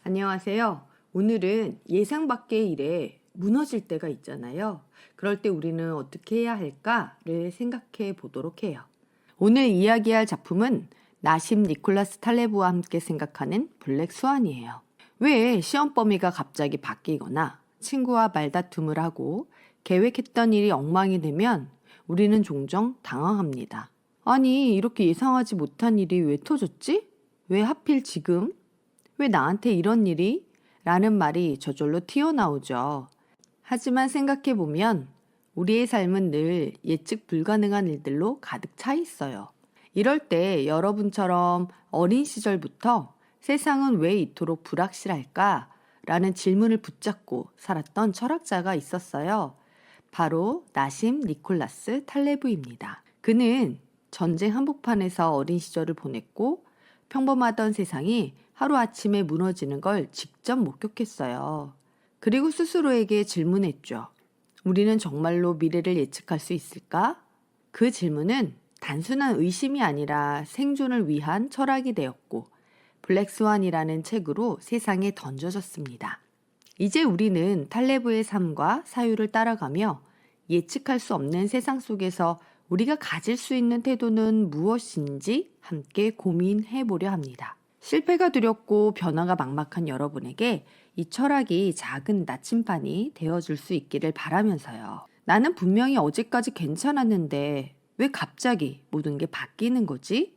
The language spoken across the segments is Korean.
안녕하세요. 오늘은 예상 밖의 일에 무너질 때가 있잖아요. 그럴 때 우리는 어떻게 해야 할까를 생각해 보도록 해요. 오늘 이야기할 작품은 나심 니콜라스 탈레브와 함께 생각하는 블랙 스완이에요. 왜 시험 범위가 갑자기 바뀌거나 친구와 말다툼을 하고 계획했던 일이 엉망이 되면 우리는 종종 당황합니다. 아니, 이렇게 예상하지 못한 일이 왜 터졌지? 왜 하필 지금? 왜 나한테 이런 일이? 라는 말이 저절로 튀어나오죠. 하지만 생각해보면 우리의 삶은 늘 예측 불가능한 일들로 가득 차 있어요. 이럴 때 여러분처럼 어린 시절부터 세상은 왜 이토록 불확실할까? 라는 질문을 붙잡고 살았던 철학자가 있었어요. 바로 나심 니콜라스 탈레브입니다. 그는 전쟁 한복판에서 어린 시절을 보냈고 평범하던 세상이 하루아침에 무너지는 걸 직접 목격했어요. 그리고 스스로에게 질문했죠. 우리는 정말로 미래를 예측할 수 있을까? 그 질문은 단순한 의심이 아니라 생존을 위한 철학이 되었고 블랙스완이라는 책으로 세상에 던져졌습니다. 이제 우리는 탈레브의 삶과 사유를 따라가며 예측할 수 없는 세상 속에서 우리가 가질 수 있는 태도는 무엇인지 함께 고민해 보려 합니다. 실패가 두렵고 변화가 막막한 여러분에게 이 철학이 작은 나침반이 되어줄 수 있기를 바라면서요. 나는 분명히 어제까지 괜찮았는데 왜 갑자기 모든 게 바뀌는 거지?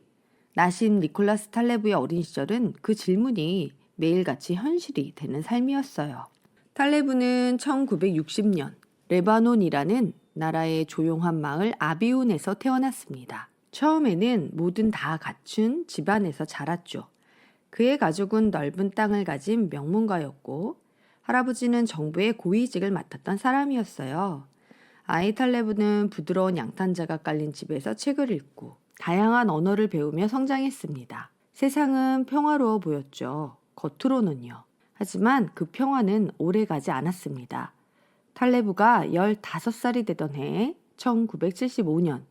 나심 니콜라스 탈레브의 어린 시절은 그 질문이 매일같이 현실이 되는 삶이었어요. 탈레브는 1960년 레바논이라는 나라의 조용한 마을 아비운에서 태어났습니다. 처음에는 뭐든 다 갖춘 집안에서 자랐죠. 그의 가족은 넓은 땅을 가진 명문가였고 할아버지는 정부의 고위직을 맡았던 사람이었어요. 아이 탈레브는 부드러운 양탄자가 깔린 집에서 책을 읽고 다양한 언어를 배우며 성장했습니다. 세상은 평화로워 보였죠. 겉으로는요. 하지만 그 평화는 오래가지 않았습니다. 탈레브가 15살이 되던 해에 1975년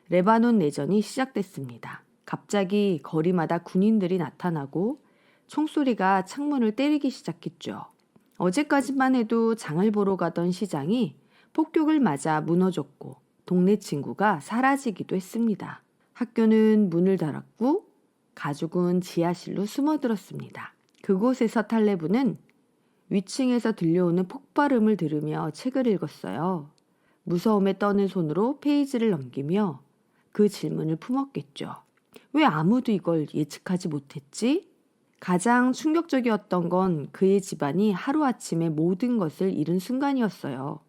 레바논 내전이 시작됐습니다. 갑자기 거리마다 군인들이 나타나고 총소리가 창문을 때리기 시작했죠. 어제까지만 해도 장을 보러 가던 시장이 폭격을 맞아 무너졌고 동네 친구가 사라지기도 했습니다. 학교는 문을 닫았고 가족은 지하실로 숨어들었습니다. 그곳에서 탈레브는 위층에서 들려오는 폭발음을 들으며 책을 읽었어요. 무서움에 떠는 손으로 페이지를 넘기며 그 질문을 품었겠죠. 왜 아무도 이걸 예측하지 못했지? 가장 충격적이었던 건 그의 집안이 하루아침에 모든 것을 잃은 순간이었어요.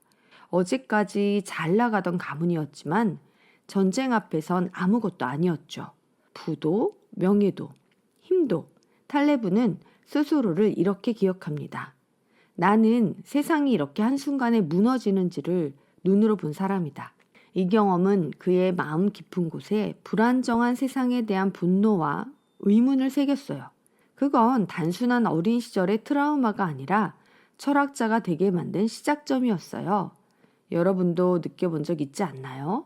어제까지 잘 나가던 가문이었지만 전쟁 앞에선 아무것도 아니었죠. 부도, 명예도, 힘도. 탈레브는 스스로를 이렇게 기억합니다. 나는 세상이 이렇게 한순간에 무너지는지를 눈으로 본 사람이다. 이 경험은 그의 마음 깊은 곳에 불안정한 세상에 대한 분노와 의문을 새겼어요. 그건 단순한 어린 시절의 트라우마가 아니라 철학자가 되게 만든 시작점이었어요. 여러분도 느껴본 적 있지 않나요?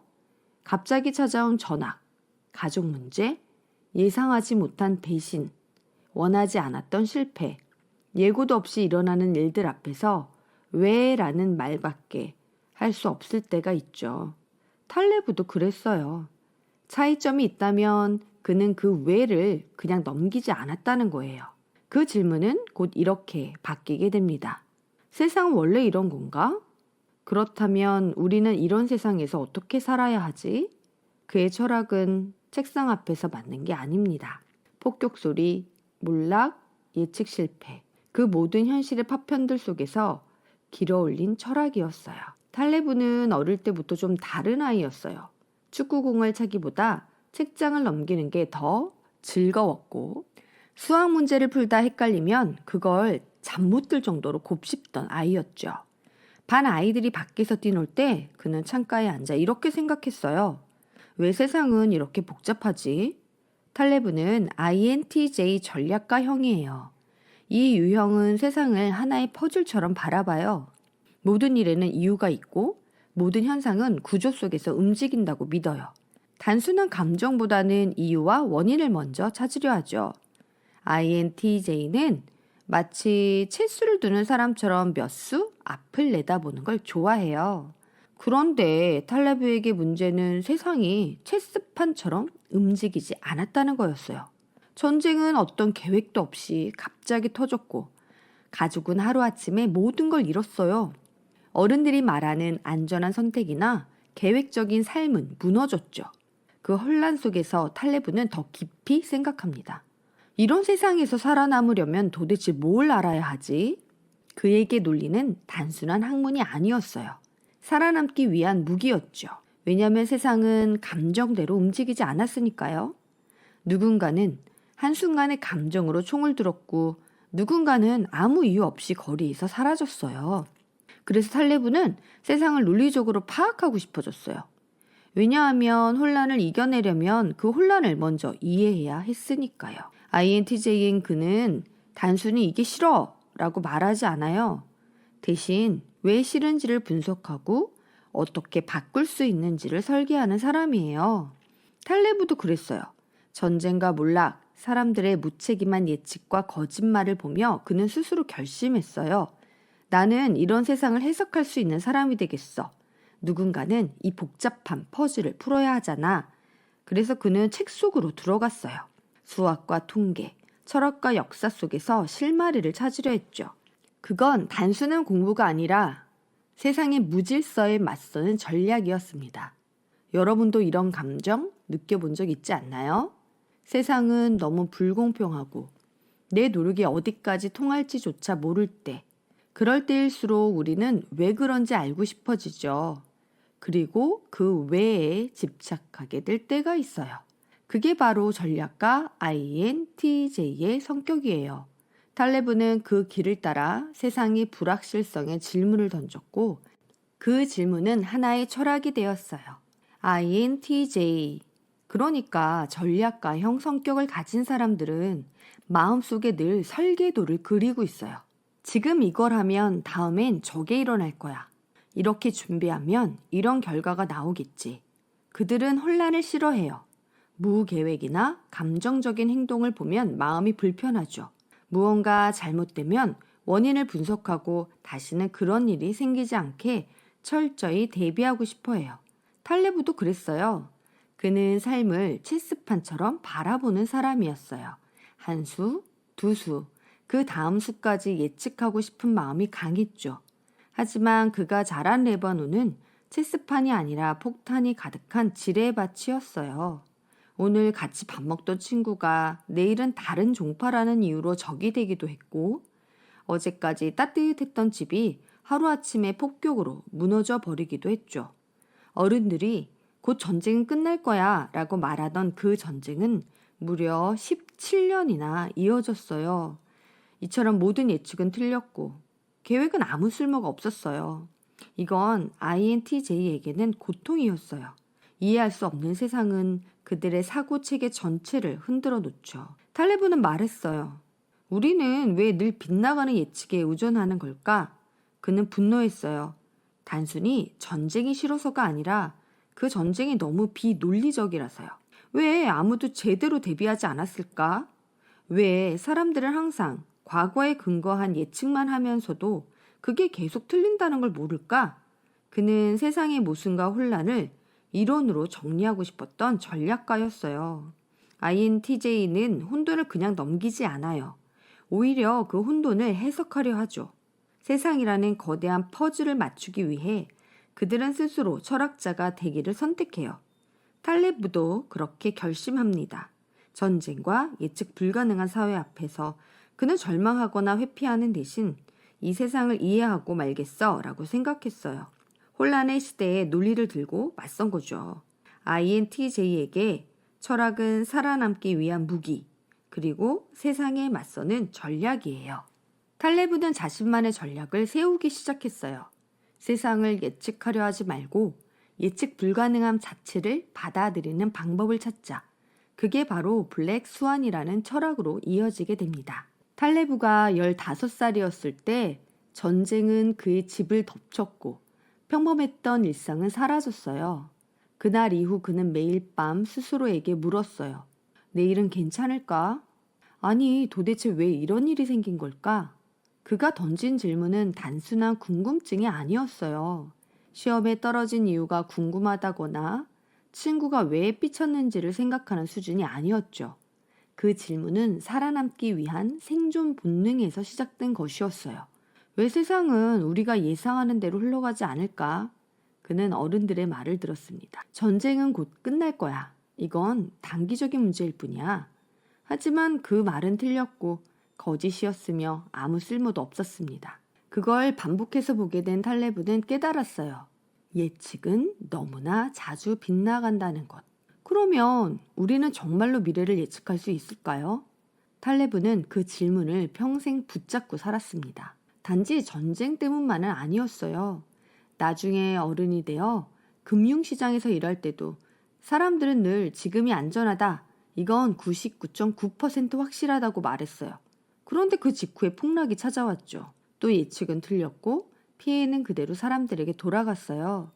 갑자기 찾아온 전학, 가족 문제, 예상하지 못한 배신, 원하지 않았던 실패, 예고도 없이 일어나는 일들 앞에서 왜라는 말밖에 할 수 없을 때가 있죠. 탈레브도 그랬어요. 차이점이 있다면 그는 그 왜를 그냥 넘기지 않았다는 거예요. 그 질문은 곧 이렇게 바뀌게 됩니다. 세상은 원래 이런 건가? 그렇다면 우리는 이런 세상에서 어떻게 살아야 하지? 그의 철학은 책상 앞에서 맞는 게 아닙니다. 폭격 소리, 몰락, 예측 실패. 그 모든 현실의 파편들 속에서 길어올린 철학이었어요. 탈레브는 어릴 때부터 좀 다른 아이였어요. 축구공을 차기보다 책장을 넘기는 게 더 즐거웠고 수학 문제를 풀다 헷갈리면 그걸 잠 못 들 정도로 곱씹던 아이였죠. 반 아이들이 밖에서 뛰놀 때 그는 창가에 앉아 이렇게 생각했어요. 왜 세상은 이렇게 복잡하지? 탈레브는 INTJ 전략가형이에요. 이 유형은 세상을 하나의 퍼즐처럼 바라봐요. 모든 일에는 이유가 있고 모든 현상은 구조 속에서 움직인다고 믿어요. 단순한 감정보다는 이유와 원인을 먼저 찾으려 하죠. INTJ는 마치 채수를 두는 사람처럼 몇 수 앞을 내다보는 걸 좋아해요. 그런데 탈레브에게 문제는 세상이 체스판처럼 움직이지 않았다는 거였어요. 전쟁은 어떤 계획도 없이 갑자기 터졌고 가족은 하루아침에 모든 걸 잃었어요. 어른들이 말하는 안전한 선택이나 계획적인 삶은 무너졌죠. 그 혼란 속에서 탈레브는 더 깊이 생각합니다. 이런 세상에서 살아남으려면 도대체 뭘 알아야 하지? 그에게 논리는 단순한 학문이 아니었어요. 살아남기 위한 무기였죠. 왜냐하면 세상은 감정대로 움직이지 않았으니까요. 누군가는 한순간의 감정으로 총을 들었고 누군가는 아무 이유 없이 거리에서 사라졌어요. 그래서 탈레브는 세상을 논리적으로 파악하고 싶어졌어요. 왜냐하면 혼란을 이겨내려면 그 혼란을 먼저 이해해야 했으니까요. INTJ인 그는 단순히 이게 싫어 라고 말하지 않아요. 대신 왜 싫은지를 분석하고 어떻게 바꿀 수 있는지를 설계하는 사람이에요. 탈레브도 그랬어요. 전쟁과 몰락, 사람들의 무책임한 예측과 거짓말을 보며 그는 스스로 결심했어요. 나는 이런 세상을 해석할 수 있는 사람이 되겠어. 누군가는 이 복잡한 퍼즐을 풀어야 하잖아. 그래서 그는 책 속으로 들어갔어요. 수학과 통계, 철학과 역사 속에서 실마리를 찾으려 했죠. 그건 단순한 공부가 아니라 세상의 무질서에 맞서는 전략이었습니다. 여러분도 이런 감정 느껴본 적 있지 않나요? 세상은 너무 불공평하고 내 노력이 어디까지 통할지조차 모를 때, 그럴 때일수록 우리는 왜 그런지 알고 싶어지죠. 그리고 그 왜에 집착하게 될 때가 있어요. 그게 바로 전략가 INTJ의 성격이에요. 탈레브는 그 길을 따라 세상의 불확실성에 질문을 던졌고 그 질문은 하나의 철학이 되었어요. INTJ, 그러니까 전략가형 성격을 가진 사람들은 마음속에 늘 설계도를 그리고 있어요. 지금 이걸 하면 다음엔 저게 일어날 거야. 이렇게 준비하면 이런 결과가 나오겠지. 그들은 혼란을 싫어해요. 무계획이나 감정적인 행동을 보면 마음이 불편하죠. 무언가 잘못되면 원인을 분석하고 다시는 그런 일이 생기지 않게 철저히 대비하고 싶어 해요. 탈레브도 그랬어요. 그는 삶을 체스판처럼 바라보는 사람이었어요. 한 수, 두 수, 그 다음 수까지 예측하고 싶은 마음이 강했죠. 하지만 그가 자란 레바논은 체스판이 아니라 폭탄이 가득한 지뢰밭이었어요. 오늘 같이 밥 먹던 친구가 내일은 다른 종파라는 이유로 적이 되기도 했고 어제까지 따뜻했던 집이 하루아침에 폭격으로 무너져 버리기도 했죠. 어른들이 곧 전쟁은 끝날 거야 라고 말하던 그 전쟁은 무려 17년이나 이어졌어요. 이처럼 모든 예측은 틀렸고 계획은 아무 쓸모가 없었어요. 이건 INTJ에게는 고통이었어요. 이해할 수 없는 세상은 그들의 사고체계 전체를 흔들어 놓죠. 탈레브는 말했어요. 우리는 왜 늘 빗나가는 예측에 의존하는 걸까? 그는 분노했어요. 단순히 전쟁이 싫어서가 아니라 그 전쟁이 너무 비논리적이라서요. 왜 아무도 제대로 대비하지 않았을까? 왜 사람들은 항상 과거에 근거한 예측만 하면서도 그게 계속 틀린다는 걸 모를까? 그는 세상의 모순과 혼란을 이론으로 정리하고 싶었던 전략가였어요. INTJ는 혼돈을 그냥 넘기지 않아요. 오히려 그 혼돈을 해석하려 하죠. 세상이라는 거대한 퍼즐을 맞추기 위해 그들은 스스로 철학자가 되기를 선택해요. 탈레브도 그렇게 결심합니다. 전쟁과 예측 불가능한 사회 앞에서 그는 절망하거나 회피하는 대신 이 세상을 이해하고 말겠어 라고 생각했어요. 혼란의 시대에 논리를 들고 맞선 거죠. INTJ에게 철학은 살아남기 위한 무기, 그리고 세상에 맞서는 전략이에요. 탈레브는 자신만의 전략을 세우기 시작했어요. 세상을 예측하려 하지 말고 예측 불가능함 자체를 받아들이는 방법을 찾자. 그게 바로 블랙 스완이라는 철학으로 이어지게 됩니다. 탈레브가 15살이었을 때 전쟁은 그의 집을 덮쳤고 평범했던 일상은 사라졌어요. 그날 이후 그는 매일 밤 스스로에게 물었어요. 내일은 괜찮을까? 아니, 도대체 왜 이런 일이 생긴 걸까? 그가 던진 질문은 단순한 궁금증이 아니었어요. 시험에 떨어진 이유가 궁금하다거나 친구가 왜 삐쳤는지를 생각하는 수준이 아니었죠. 그 질문은 살아남기 위한 생존 본능에서 시작된 것이었어요. 왜 세상은 우리가 예상하는 대로 흘러가지 않을까? 그는 어른들의 말을 들었습니다. 전쟁은 곧 끝날 거야. 이건 단기적인 문제일 뿐이야. 하지만 그 말은 틀렸고 거짓이었으며 아무 쓸모도 없었습니다. 그걸 반복해서 보게 된 탈레브는 깨달았어요. 예측은 너무나 자주 빗나간다는 것. 그러면 우리는 정말로 미래를 예측할 수 있을까요? 탈레브는 그 질문을 평생 붙잡고 살았습니다. 단지 전쟁 때문만은 아니었어요. 나중에 어른이 되어 금융시장에서 일할 때도 사람들은 늘 지금이 안전하다. 이건 99.9% 확실하다고 말했어요. 그런데 그 직후에 폭락이 찾아왔죠. 또 예측은 틀렸고 피해는 그대로 사람들에게 돌아갔어요.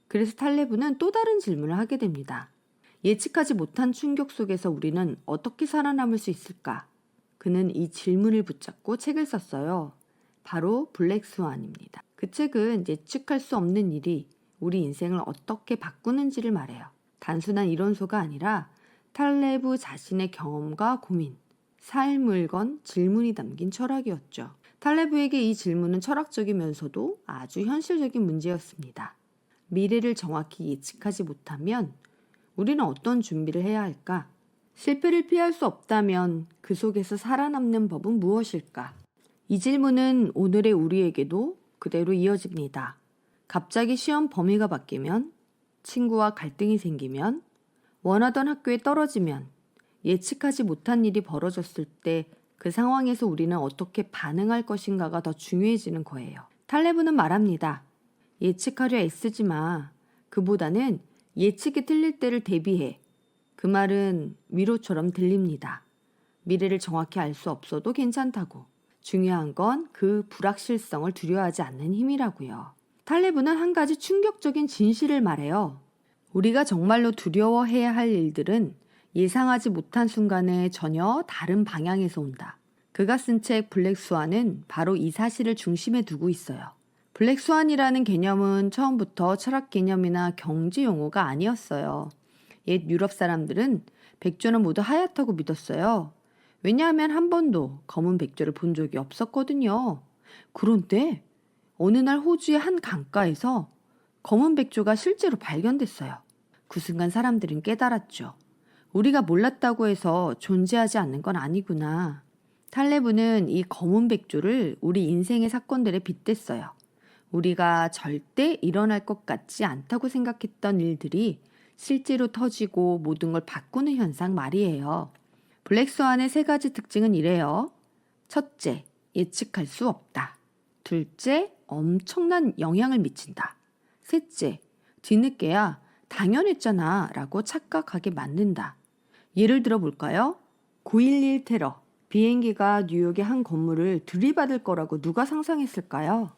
그래서 탈레브는 또 다른 질문을 하게 됩니다. 예측하지 못한 충격 속에서 우리는 어떻게 살아남을 수 있을까? 그는 이 질문을 붙잡고 책을 썼어요. 바로 블랙스완입니다. 그 책은 예측할 수 없는 일이 우리 인생을 어떻게 바꾸는지를 말해요. 단순한 이론서가 아니라 탈레브 자신의 경험과 고민, 삶을 건 질문이 담긴 철학이었죠. 탈레브에게 이 질문은 철학적이면서도 아주 현실적인 문제였습니다. 미래를 정확히 예측하지 못하면 우리는 어떤 준비를 해야 할까? 실패를 피할 수 없다면 그 속에서 살아남는 법은 무엇일까? 이 질문은 오늘의 우리에게도 그대로 이어집니다. 갑자기 시험 범위가 바뀌면, 친구와 갈등이 생기면, 원하던 학교에 떨어지면, 예측하지 못한 일이 벌어졌을 때 그 상황에서 우리는 어떻게 반응할 것인가가 더 중요해지는 거예요. 탈레브는 말합니다. 예측하려 애쓰지 마. 그보다는 예측이 틀릴 때를 대비해. 그 말은 위로처럼 들립니다. 미래를 정확히 알 수 없어도 괜찮다고. 중요한 건 그 불확실성을 두려워하지 않는 힘이라고요. 탈레브는 한 가지 충격적인 진실을 말해요. 우리가 정말로 두려워해야 할 일들은 예상하지 못한 순간에 전혀 다른 방향에서 온다. 그가 쓴 책 블랙스완은 바로 이 사실을 중심에 두고 있어요. 블랙스완이라는 개념은 처음부터 철학 개념이나 경제 용어가 아니었어요. 옛 유럽 사람들은 백조는 모두 하얗다고 믿었어요. 왜냐하면 한 번도 검은 백조를 본 적이 없었거든요. 그런데 어느 날 호주의 한 강가에서 검은 백조가 실제로 발견됐어요. 그 순간 사람들은 깨달았죠. 우리가 몰랐다고 해서 존재하지 않는 건 아니구나. 탈레브는 이 검은 백조를 우리 인생의 사건들에 빗댔어요. 우리가 절대 일어날 것 같지 않다고 생각했던 일들이 실제로 터지고 모든 걸 바꾸는 현상 말이에요. 블랙스완의 세 가지 특징은 이래요. 첫째, 예측할 수 없다. 둘째, 엄청난 영향을 미친다. 셋째, 뒤늦게야 당연했잖아 라고 착각하게 만든다. 예를 들어 볼까요? 9.11 테러, 비행기가 뉴욕의 한 건물을 들이받을 거라고 누가 상상했을까요?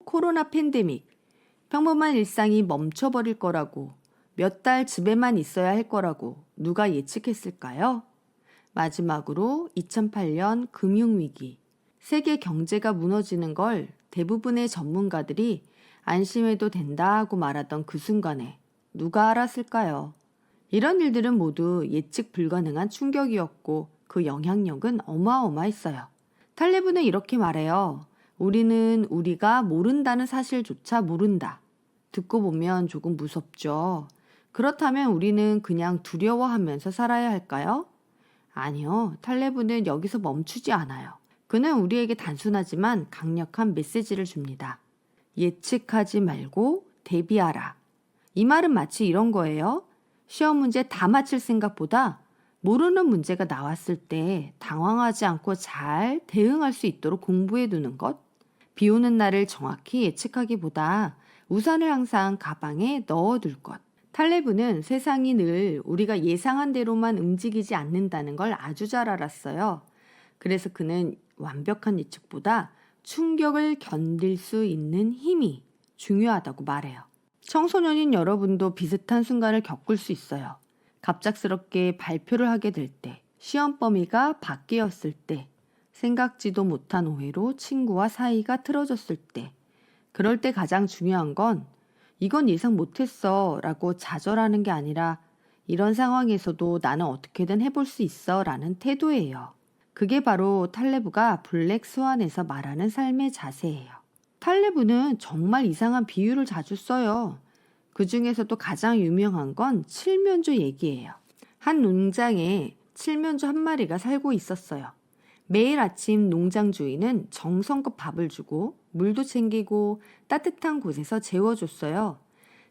코로나 팬데믹, 평범한 일상이 멈춰버릴 거라고, 몇 달 집에만 있어야 할 거라고 누가 예측했을까요? 마지막으로 2008년 금융위기, 세계 경제가 무너지는 걸 대부분의 전문가들이 안심해도 된다고 말하던 그 순간에 누가 알았을까요? 이런 일들은 모두 예측 불가능한 충격이었고 그 영향력은 어마어마했어요. 탈레브는 이렇게 말해요. 우리는 우리가 모른다는 사실조차 모른다. 듣고 보면 조금 무섭죠. 그렇다면 우리는 그냥 두려워하면서 살아야 할까요? 아니요. 탈레브는 여기서 멈추지 않아요. 그는 우리에게 단순하지만 강력한 메시지를 줍니다. 예측하지 말고 대비하라. 이 말은 마치 이런 거예요. 시험 문제 다 맞힐 생각보다 모르는 문제가 나왔을 때 당황하지 않고 잘 대응할 수 있도록 공부해 두는 것. 비 오는 날을 정확히 예측하기보다 우산을 항상 가방에 넣어둘 것. 탈레브는 세상이 늘 우리가 예상한 대로만 움직이지 않는다는 걸 아주 잘 알았어요. 그래서 그는 완벽한 예측보다 충격을 견딜 수 있는 힘이 중요하다고 말해요. 청소년인 여러분도 비슷한 순간을 겪을 수 있어요. 갑작스럽게 발표를 하게 될 때, 시험 범위가 바뀌었을 때, 생각지도 못한 오해로 친구와 사이가 틀어졌을 때, 그럴 때 가장 중요한 건 이건 예상 못했어 라고 좌절하는 게 아니라 이런 상황에서도 나는 어떻게든 해볼 수 있어 라는 태도예요. 그게 바로 탈레브가 블랙 스완에서 말하는 삶의 자세예요. 탈레브는 정말 이상한 비유를 자주 써요. 그 중에서도 가장 유명한 건 칠면조 얘기예요. 한 농장에 칠면조 한 마리가 살고 있었어요. 매일 아침 농장 주인은 정성껏 밥을 주고 물도 챙기고 따뜻한 곳에서 재워줬어요.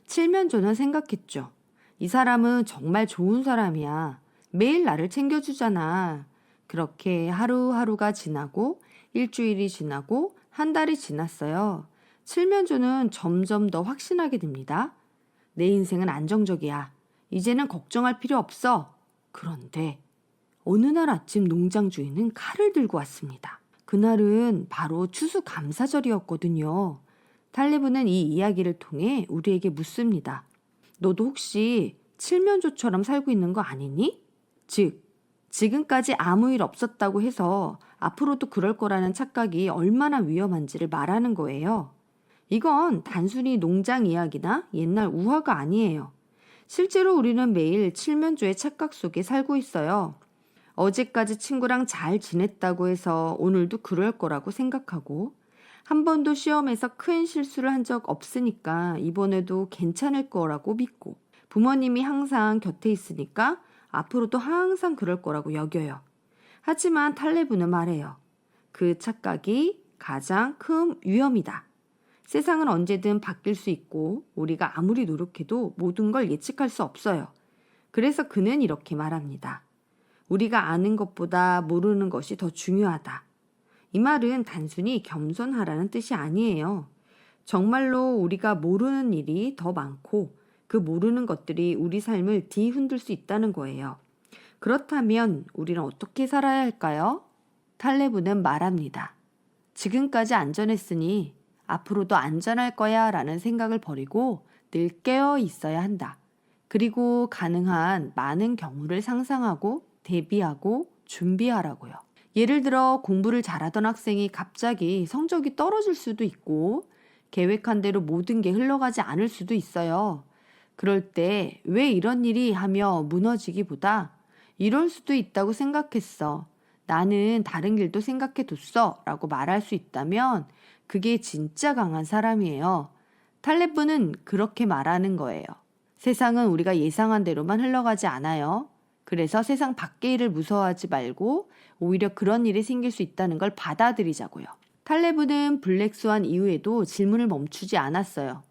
칠면조는 생각했죠. 이 사람은 정말 좋은 사람이야. 매일 나를 챙겨주잖아. 그렇게 하루하루가 지나고 일주일이 지나고 한 달이 지났어요. 칠면조는 점점 더 확신하게 됩니다. 내 인생은 안정적이야. 이제는 걱정할 필요 없어. 그런데 어느 날 아침 농장 주인은 칼을 들고 왔습니다. 그날은 바로 추수감사절이었거든요. 탈레브는 이 이야기를 통해 우리에게 묻습니다. 너도 혹시 칠면조처럼 살고 있는 거 아니니? 즉, 지금까지 아무 일 없었다고 해서 앞으로도 그럴 거라는 착각이 얼마나 위험한지를 말하는 거예요. 이건 단순히 농장 이야기나 옛날 우화가 아니에요. 실제로 우리는 매일 칠면조의 착각 속에 살고 있어요. 어제까지 친구랑 잘 지냈다고 해서 오늘도 그럴 거라고 생각하고 한 번도 시험에서 큰 실수를 한 적 없으니까 이번에도 괜찮을 거라고 믿고 부모님이 항상 곁에 있으니까 앞으로도 항상 그럴 거라고 여겨요. 하지만 탈레브는 말해요. 그 착각이 가장 큰 위험이다. 세상은 언제든 바뀔 수 있고 우리가 아무리 노력해도 모든 걸 예측할 수 없어요. 그래서 그는 이렇게 말합니다. 우리가 아는 것보다 모르는 것이 더 중요하다. 이 말은 단순히 겸손하라는 뜻이 아니에요. 정말로 우리가 모르는 일이 더 많고 그 모르는 것들이 우리 삶을 뒤흔들 수 있다는 거예요. 그렇다면 우리는 어떻게 살아야 할까요? 탈레브는 말합니다. 지금까지 안전했으니 앞으로도 안전할 거야 라는 생각을 버리고 늘 깨어 있어야 한다. 그리고 가능한 많은 경우를 상상하고 대비하고 준비하라고요. 예를 들어 공부를 잘하던 학생이 갑자기 성적이 떨어질 수도 있고 계획한 대로 모든 게 흘러가지 않을 수도 있어요. 그럴 때 왜 이런 일이 하며 무너지기보다 이럴 수도 있다고 생각했어. 나는 다른 길도 생각해 뒀어. 라고 말할 수 있다면 그게 진짜 강한 사람이에요. 탈레브는 그렇게 말하는 거예요. 세상은 우리가 예상한 대로만 흘러가지 않아요. 그래서 세상 밖의 일을 무서워하지 말고 오히려 그런 일이 생길 수 있다는 걸 받아들이자고요. 탈레브는 블랙스완 이후에도 질문을 멈추지 않았어요.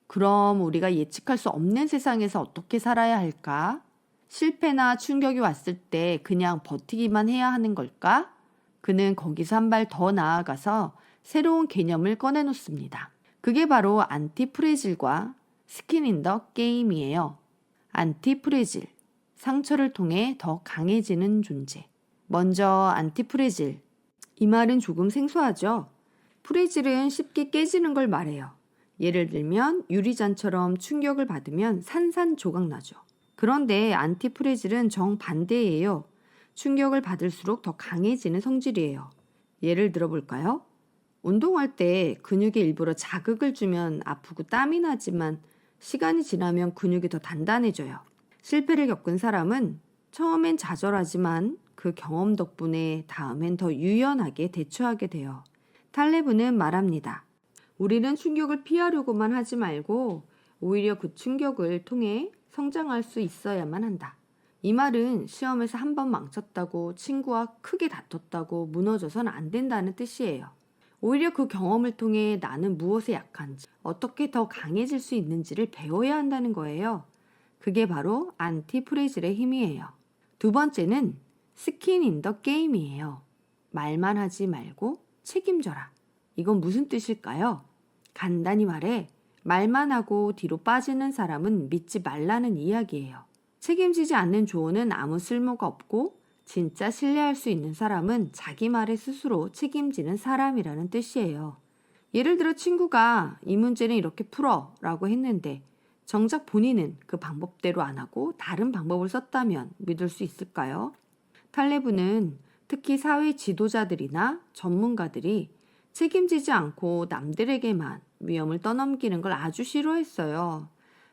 그럼 우리가 예측할 수 없는 세상에서 어떻게 살아야 할까? 실패나 충격이 왔을 때 그냥 버티기만 해야 하는 걸까? 그는 거기서 한 발 더 나아가서 새로운 개념을 꺼내놓습니다. 그게 바로 안티프레질과 스킨 인 더 게임이에요. 안티프레질, 상처를 통해 더 강해지는 존재. 먼저 안티프레질. 이 말은 조금 생소하죠? 프레질은 쉽게 깨지는 걸 말해요. 예를 들면 유리잔처럼 충격을 받으면 산산조각 나죠. 그런데 안티프레질은 정반대예요. 충격을 받을수록 더 강해지는 성질이에요. 예를 들어볼까요? 운동할 때 근육에 일부러 자극을 주면 아프고 땀이 나지만 시간이 지나면 근육이 더 단단해져요. 실패를 겪은 사람은 처음엔 좌절하지만 그 경험 덕분에 다음엔 더 유연하게 대처하게 돼요. 탈레브는 말합니다. 우리는 충격을 피하려고만 하지 말고 오히려 그 충격을 통해 성장할 수 있어야만 한다. 이 말은 시험에서 한 번 망쳤다고 친구와 크게 다퉜다고 무너져선 안 된다는 뜻이에요. 오히려 그 경험을 통해 나는 무엇에 약한지, 어떻게 더 강해질 수 있는지를 배워야 한다는 거예요. 그게 바로 안티프레질의 힘이에요. 두 번째는 스킨 인 더 게임이에요. 말만 하지 말고 책임져라. 이건 무슨 뜻일까요? 간단히 말해 말만 하고 뒤로 빠지는 사람은 믿지 말라는 이야기예요. 책임지지 않는 조언은 아무 쓸모가 없고 진짜 신뢰할 수 있는 사람은 자기 말에 스스로 책임지는 사람이라는 뜻이에요. 예를 들어 친구가 이 문제는 이렇게 풀어 라고 했는데 정작 본인은 그 방법대로 안 하고 다른 방법을 썼다면 믿을 수 있을까요? 탈레브는 특히 사회 지도자들이나 전문가들이 책임지지 않고 남들에게만 위험을 떠넘기는 걸 아주 싫어했어요.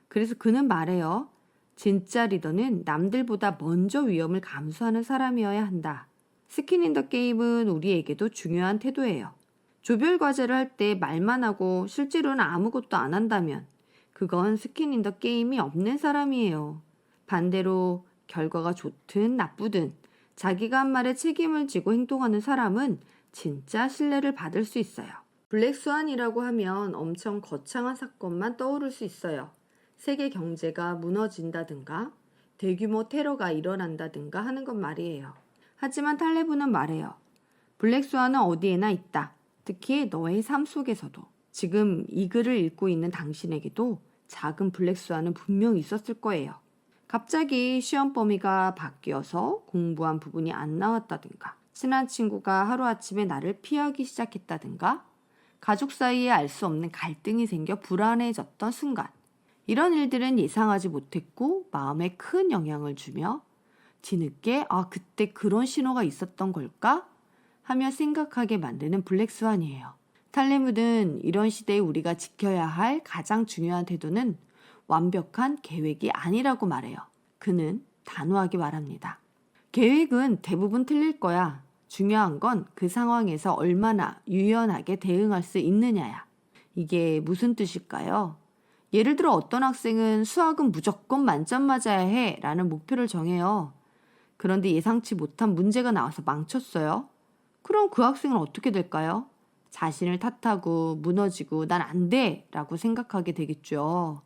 그래서 그는 말해요. 진짜 리더는 남들보다 먼저 위험을 감수하는 사람이어야 한다. 스킨 인 더 게임은 우리에게도 중요한 태도예요. 조별 과제를 할 때 말만 하고 실제로는 아무것도 안 한다면 그건 스킨 인 더 게임이 없는 사람이에요. 반대로 결과가 좋든 나쁘든 자기가 한 말에 책임을 지고 행동하는 사람은 진짜 신뢰를 받을 수 있어요. 블랙스완이라고 하면 엄청 거창한 사건만 떠오를 수 있어요. 세계 경제가 무너진다든가 대규모 테러가 일어난다든가 하는 건 말이에요. 하지만 탈레브는 말해요. 블랙스완은 어디에나 있다. 특히 너의 삶 속에서도. 지금 이 글을 읽고 있는 당신에게도 작은 블랙스완은 분명히 있었을 거예요. 갑자기 시험 범위가 바뀌어서 공부한 부분이 안 나왔다든가, 친한 친구가 하루아침에 나를 피하기 시작했다든가, 가족 사이에 알 수 없는 갈등이 생겨 불안해졌던 순간. 이런 일들은 예상하지 못했고 마음에 큰 영향을 주며 뒤늦게 그때 그런 신호가 있었던 걸까? 하며 생각하게 만드는 블랙스완이에요. 탈레무드는 이런 시대에 우리가 지켜야 할 가장 중요한 태도는 완벽한 계획이 아니라고 말해요. 그는 단호하게 말합니다. 계획은 대부분 틀릴 거야. 중요한 건 그 상황에서 얼마나 유연하게 대응할 수 있느냐야. 이게 무슨 뜻일까요? 예를 들어 어떤 학생은 수학은 무조건 만점 맞아야 해 라는 목표를 정해요. 그런데 예상치 못한 문제가 나와서 망쳤어요. 그럼 그 학생은 어떻게 될까요? 자신을 탓하고 무너지고 난 안 돼 라고 생각하게 되겠죠.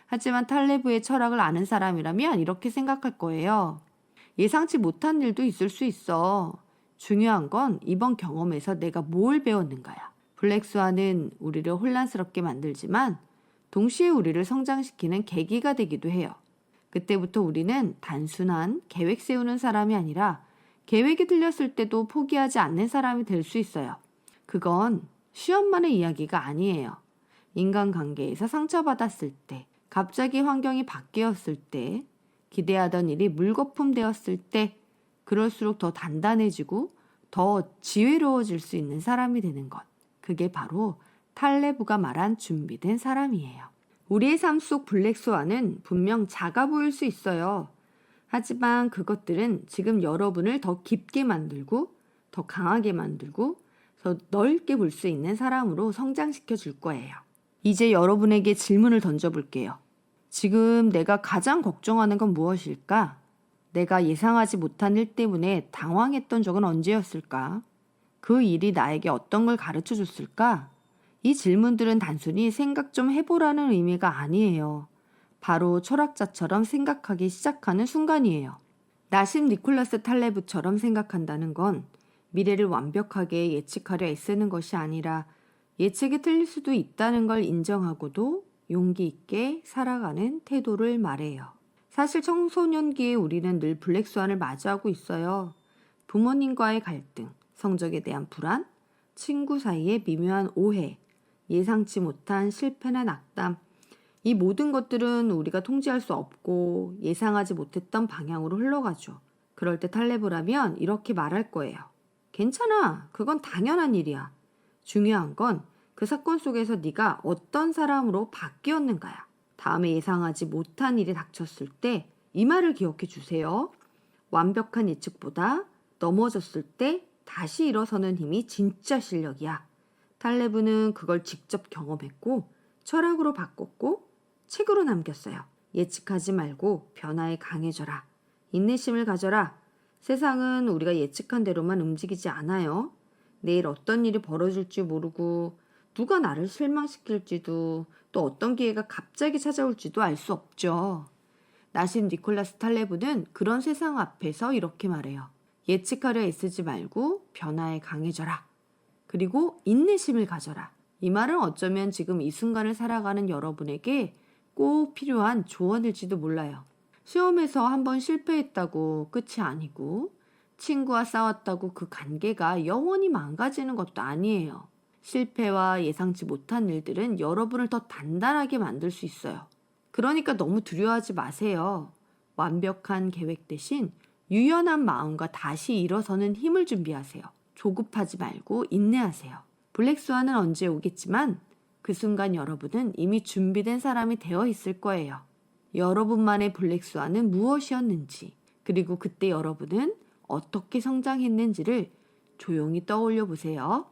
하지만 탈레브의 철학을 아는 사람이라면 이렇게 생각할 거예요. 예상치 못한 일도 있을 수 있어. 중요한 건 이번 경험에서 내가 뭘 배웠는가야. 블랙스완은 우리를 혼란스럽게 만들지만 동시에 우리를 성장시키는 계기가 되기도 해요. 그때부터 우리는 단순한 계획 세우는 사람이 아니라 계획이 틀렸을 때도 포기하지 않는 사람이 될 수 있어요. 그건 시험만의 이야기가 아니에요. 인간관계에서 상처받았을 때, 갑자기 환경이 바뀌었을 때, 기대하던 일이 물거품 되었을 때, 그럴수록 더 단단해지고 더 지혜로워질 수 있는 사람이 되는 것. 그게 바로 탈레브가 말한 준비된 사람이에요. 우리의 삶 속 블랙스완은 분명 작아 보일 수 있어요. 하지만 그것들은 지금 여러분을 더 깊게 만들고 더 강하게 만들고 더 넓게 볼 수 있는 사람으로 성장시켜 줄 거예요. 이제 여러분에게 질문을 던져볼게요. 지금 내가 가장 걱정하는 건 무엇일까? 내가 예상하지 못한 일 때문에 당황했던 적은 언제였을까? 그 일이 나에게 어떤 걸 가르쳐 줬을까? 이 질문들은 단순히 생각 좀 해보라는 의미가 아니에요. 바로 철학자처럼 생각하기 시작하는 순간이에요. 나심 니콜라스 탈레브처럼 생각한다는 건 미래를 완벽하게 예측하려 애쓰는 것이 아니라 예측이 틀릴 수도 있다는 걸 인정하고도 용기 있게 살아가는 태도를 말해요. 사실 청소년기에 우리는 늘 블랙스완을 마주하고 있어요. 부모님과의 갈등, 성적에 대한 불안, 친구 사이의 미묘한 오해, 예상치 못한 실패나 낙담, 이 모든 것들은 우리가 통제할 수 없고 예상하지 못했던 방향으로 흘러가죠. 그럴 때 탈레브라면 이렇게 말할 거예요. 괜찮아. 그건 당연한 일이야. 중요한 건 그 사건 속에서 네가 어떤 사람으로 바뀌었는가야. 다음에 예상하지 못한 일이 닥쳤을 때 이 말을 기억해 주세요. 완벽한 예측보다 넘어졌을 때 다시 일어서는 힘이 진짜 실력이야. 탈레브는 그걸 직접 경험했고 철학으로 바꿨고 책으로 남겼어요. 예측하지 말고 변화에 강해져라. 인내심을 가져라. 세상은 우리가 예측한 대로만 움직이지 않아요. 내일 어떤 일이 벌어질지 모르고 누가 나를 실망시킬지도 또 어떤 기회가 갑자기 찾아올지도 알 수 없죠. 나심 니콜라스 탈레브는 그런 세상 앞에서 이렇게 말해요. 예측하려 애쓰지 말고 변화에 강해져라. 그리고 인내심을 가져라. 이 말은 어쩌면 지금 이 순간을 살아가는 여러분에게 꼭 필요한 조언일지도 몰라요. 시험에서 한번 실패했다고 끝이 아니고 친구와 싸웠다고 그 관계가 영원히 망가지는 것도 아니에요. 실패와 예상치 못한 일들은 여러분을 더 단단하게 만들 수 있어요. 그러니까 너무 두려워하지 마세요. 완벽한 계획 대신 유연한 마음과 다시 일어서는 힘을 준비하세요. 조급하지 말고 인내하세요. 블랙스완은 언제 오겠지만 그 순간 여러분은 이미 준비된 사람이 되어 있을 거예요. 여러분만의 블랙스완은 무엇이었는지, 그리고 그때 여러분은 어떻게 성장했는지를 조용히 떠올려 보세요.